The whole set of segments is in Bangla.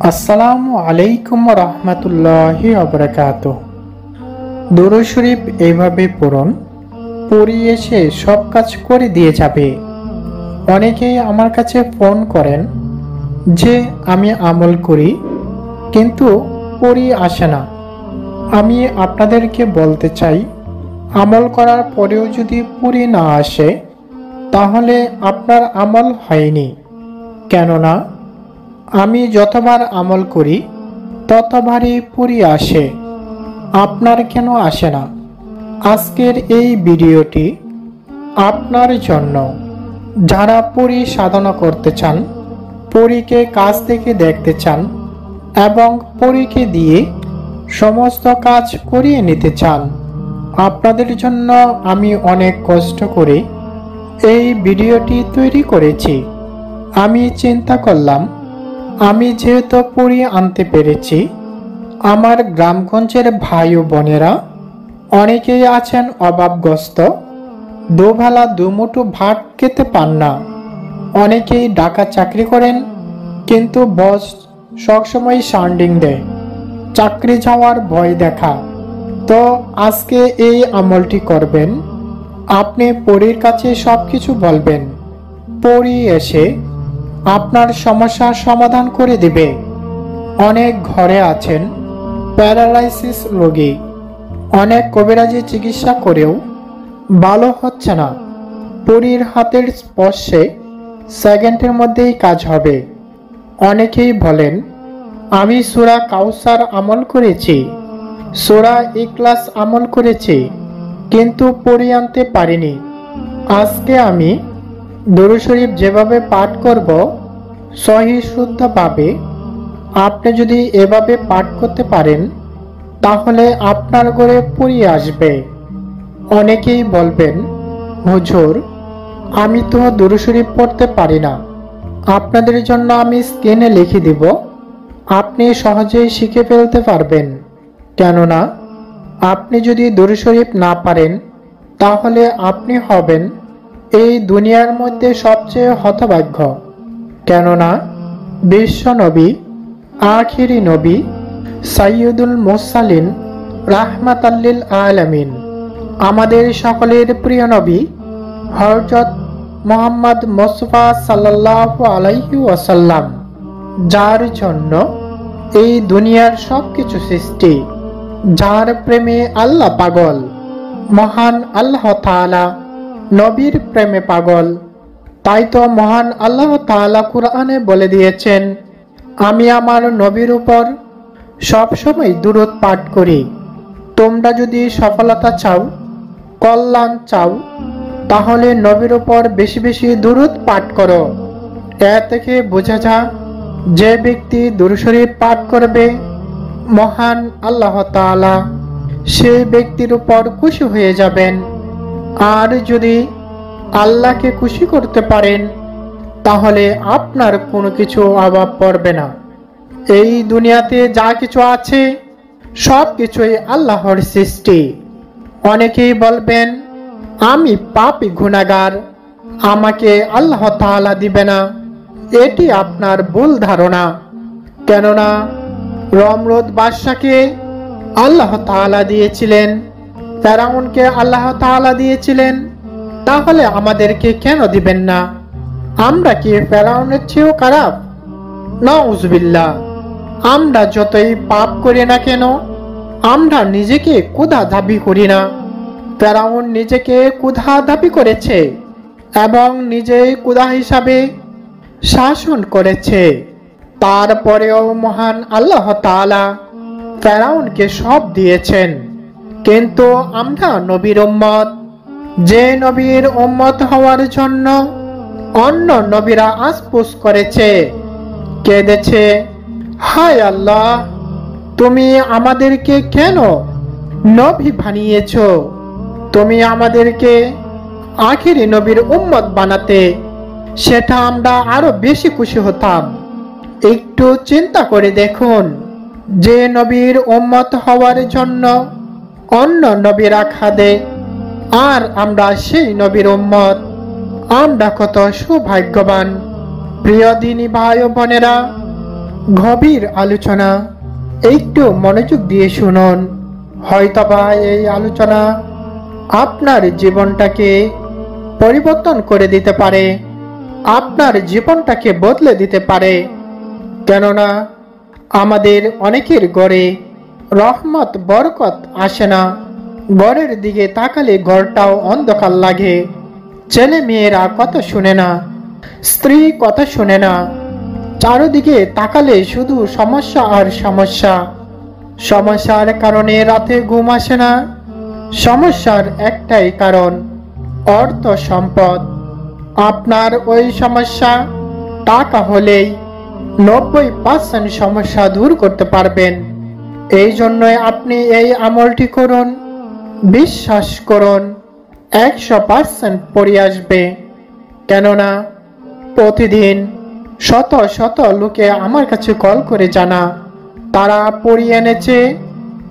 আসসালামু আলাইকুম রহমতুল্লাহি ওয়াবারাকাতুহু। দুরূদ শরীফ এইভাবে পড়ুন, পড়ি এসে সব কাজ করে দিয়ে যাবে। অনেকেই আমার কাছে ফোন করেন যে আমি আমল করি কিন্তু পড়ি আসে না। আমি আপনাদেরকে বলতে চাই, আমল করার পরেও যদি পড়ি না আসে তাহলে আপনার আমল হয়নি। কেননা আমি যতবার আমল করি ততবারই পড়ি আসে, আপনার কেন আসে না? আজকের এই ভিডিওটি আপনার জন্য, যারা পড়ি সাধনা করতে চান, পড়িকে কাছ থেকে দেখতে চান এবং পড়িকে দিয়ে সমস্ত কাজ করিয়ে নিতে চান। আপনাদের জন্য আমি অনেক কষ্ট করে এই ভিডিওটি তৈরি করেছি। আমি চিন্তা করলাম, আমি যেহেতু পড়ি আনতে পেরেছি, আমার গ্রামগঞ্জের ভাই ও বোনেরা অনেকেই আছেন অভাবগ্রস্ত, দুবেলা দুমুঠো ভাত খেতে পান না। অনেকেই ঢাকা চাকরি করেন কিন্তু বস সবসময় সান্ডিং দেয়, চাকরি যাওয়ার ভয় দেখা। তো আজকে এই আমলটি করবেন, আপনি পরীর কাছে সবকিছু বলবেন, পরী এসে আপনার সমস্যার সমাধান করে দিবে। অনেক ঘরে আছেন প্যারালাইসিস রোগী, অনেক কবিরাজি চিকিৎসা করেও ভালো হচ্ছে না। পরীর হাতের স্পর্শে সেকেন্ডের মধ্যেই কাজ হবে। অনেকেই বলেন, আমি সূরা কাউসার আমল করেছি, সূরা ইখলাস আমল করেছি কিন্তু পড়ি আনতে পারিনি। আজকে আমি দুরূদ শরীফ যেভাবে পাঠ করব সহি শুদ্ধভাবে, আপনি যদি এভাবে পাঠ করতে পারেন তাহলে আপনার ঘরে পড়ি আসবে। অনেকেই বলবেন, হুজুর আমি তো দুরূদ শরীফ পড়তে পারি না। আপনাদের জন্য আমি স্ক্রিনে লিখে দিব, আপনি সহজেই শিখে ফেলতে পারবেন। কেননা আপনি যদি দুরূদ শরীফ না পারেন তাহলে আপনি হবেন এই দুনিয়ার মধ্যে সবচেয়ে হতভাগ্য। কেননা বিশ্ব নবী, আখিরি নবী, সাইয়্যিদুল মুরসালিন, রাহমাতাল লিল আলামিন, আমাদের সকলের প্রিয় নবী হযরত মুহাম্মদ মুস্তাফা সাল্লাল্লাহু আলাইহি ওয়াসাল্লাম, যার জন্য এই দুনিয়ার সবকিছু সৃষ্টি, যার প্রেমে আল্লাহ পাগল, মহান আল্লাহ তাআলা নবীর প্রেমে পাগল। তাই তো মহান আল্লাহ তাআলা কুরআনে বলে দিয়েছেন, আমি আমার নবীর উপর সবসময় দুরূদ পাঠ করি। তোমরা যদি সফলতা চাও, কল্যাণ চাও, তাহলে নবীর উপর বেশি বেশি দুরূদ পাঠ করো। এ থেকে বোঝা যায় যে ব্যক্তি দুরূদ শরীফ পাঠ করবে মহান আল্লাহ তাআলা সেই ব্যক্তির উপর খুশি হয়ে যাবেন। আর যদি আল্লাহকে খুশি করতে পারেন তাহলে আপনার কোনো কিছু অভাব পড়বে না। এই দুনিয়াতে যা কিছু আছে সব কিছুই আল্লাহর সৃষ্টি। অনেকেই বলবেন, আমি পাপী গুনাহগার, আমাকে আল্লাহ তাআলা দিবে না। এটি আপনার ভুল ধারণা। কেননা নমরুদ বাদশাকে আল্লাহ তাআলা দিয়েছিলেন, ফেরাউনকে আল্লাহ তাআলা দিয়েছিলেন, তাহলে আমাদেরকে কেন দিবেন না? আমরা কি ফেরাউনের চেয়েও খারাপ? নাউজুবিল্লাহ। আমরা যতই পাপ করি না কেন, আমরা নিজেকে ক্ষুধা দাবি করি না। ফেরাউন নিজেকে ক্ষুধা দাবি করেছে এবং নিজেই ক্ষুধা হিসাবে শাসন করেছে। তারপরেও মহান আল্লাহ তাআলা ফেরাউনকে সব দিয়েছেন। কিন্তু আমরা নবীর উম্মত, যে নবীর উম্মত হওয়ার জন্য অন্য নবীরা আসপুস করেছে, কেঁদেছে, হায় আল্লাহ, তুমি আমাদেরকে কেন নবী বানিয়েছ? তুমি আমাদেরকে আখিরি নবীর উম্মত বানাতে, সেটা আমরা আরো বেশি খুশি হতাম। একটু চিন্তা করে দেখুন, যে নবীর উম্মত হওয়ার জন্য অন্য নবীরা খাদে আর আমরা সেই নবীর উম্মত, আমরা কত সৌভাগ্যবান। প্রিয় দিনী ভাই ও বোনেরা, গভীর আলোচনা, একটু মনোযোগ দিয়ে শুনুন। হয়তোবা এই আলোচনা আপনার জীবনটাকে পরিবর্তন করে দিতে পারে, আপনার জীবনটাকে বদলে দিতে পারে। কেননা আমাদের অনেকের ঘরে রহমত বরকত আসে না। ঘরের দিকে তাকালে ঘরটাও অন্ধকার লাগে। ছেলে মেয়েরা কথা শুনে না, স্ত্রী কথা শুনে না। চারদিকে তাকালে শুধু সমস্যা আর সমস্যা। সমস্যার কারণে রাতে ঘুম আসে না। সমস্যার একটাই কারণ, অর্থ সম্পদ। আপনার ওই সমস্যা টাকা হলেই 90% সমস্যা দূর করতে পারবেন। এই জন্যই আপনি এই আমলটি করুন। বিশ্বাস করুন 100% পড়ে আসবে। কেননা প্রতিদিন শত শত লোকে আমার কাছে কল করে জানা, তারা পড়িয়ে এনেছে,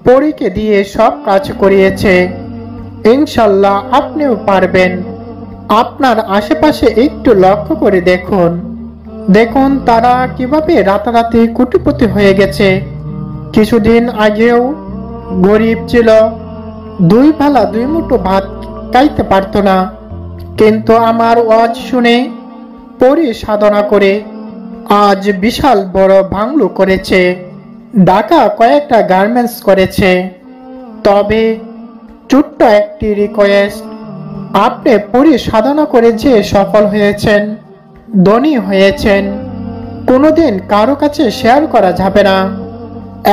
পরীকে দিয়ে সব কাজ করিয়েছে। ইনশাল্লাহ আপনিও পারবেন। আপনার আশেপাশে একটু লক্ষ্য করে দেখুন, দেখুন তারা কিভাবে রাতারাতি কোটিপতি হয়ে গেছে। কিছুদিন আগেও গরিব ছিল, দুই বেলা দুই মুঠো ভাত খাইতে পারত না, কিন্তু আমার ওয়াজ শুনে পরি সাধনা করে আজ বিশাল বড় বাংলো করেছে, ঢাকা কয়েকটা গার্মেন্টস করেছে। তবে ছোট্ট একটি রিকোয়েস্ট, আপনি পরি সাধনা করে যে সফল হয়েছেন, ধনী হয়েছেন, কোনোদিন কারো কাছে শেয়ার করা যাবে না।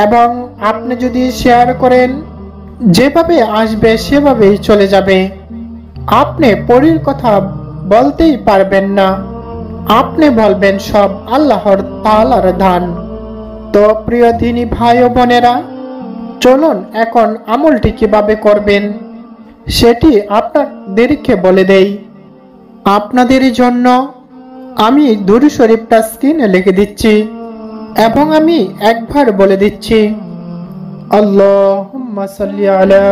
এবং আপনি যদি শেয়ার করেন, যেভাবে আসবে সেভাবেই চলে যাবে। আপনি পরীর কথা বলতেই পারবেন না, আপনি বলবেন সব আল্লাহর তাআলার দান। তো প্রিয় দিনী ভাই ও বোনেরা, চলুন এখন আমলটি কিভাবে করবেন সেটি আপনাদেরকে বলে দেই। আপনাদের জন্য আমি দুরূদ শরীফটা স্ক্রিনে লিখে দিচ্ছি এবং আমি একবার বলে দিচ্ছি। আল্লাহুম্মা সাল্লি আলা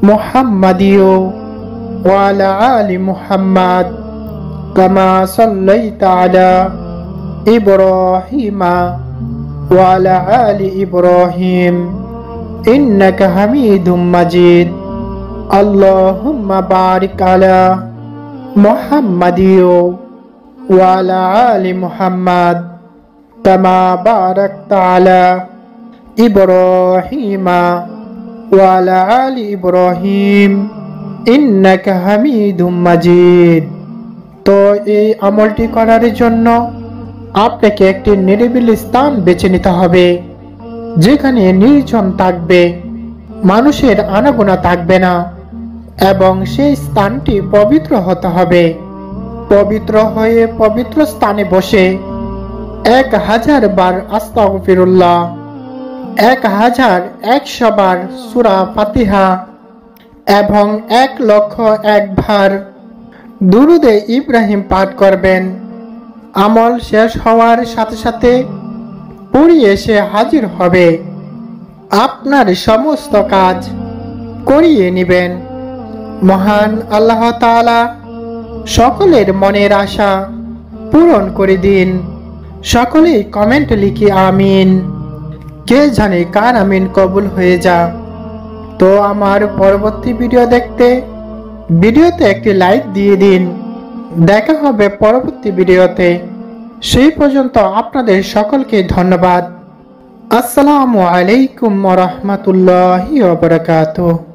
মুহাম্মাদিও ওয়া আলা আলি মুহাম্মাদ কামা সাল্লাইতা আলা ইব্রাহিমা ওয়া আলা আলি ইব্রাহিম ইন্নাকা হামিদুম মাজিদ। আল্লাহুম্মা বারিক আলা মুহাম্মাদিও ওয়া আলা আলি মুহাম্মাদ কামা বারাকতা আলা ইব্রাহিমা ওয়া আলা আলি ইব্রাহিম ইন্নাকা হামিদুম মাজিদ। তো এই আমলটি করার জন্য আপনাকে একটি নিরিবিলি স্থান বেছে নিতে হবে, যেখানে নির্জন থাকবে, মানুষের আনাগোনা থাকবে না, এবং সেই স্থানটি পবিত্র হতে হবে। পবিত্র হয়ে পবিত্র স্থানে বসে 1000 বার আস্তাগফিরুল্লাহ, 1100 বার সূরা ফাতিহা এবং 1,00,001 বার দুরুদে ইব্রাহিম পাঠ করবেন। আমল শেষ হওয়ার সাথে সাথে পড়ি এসে হাজির হবে, আপনার সমস্ত কাজ করিয়ে নেবেন। মহান আল্লাহ তাআলা সকলের মনের আশা পূরণ করে দিন। সকলেই কমেন্ট লিখি আমিন। কে জানে কার আমিন কবুল হয়ে যা। তো আমার পরবর্তী ভিডিও দেখতে ভিডিওতে একটি লাইক দিয়ে দিন। দেখা হবে পরবর্তী ভিডিওতে। সেই পর্যন্ত আপনাদের সকলকে ধন্যবাদ। আসসালামু আলাইকুম ওয়া রাহমাতুল্লাহি ওয়া বারাকাতুহু।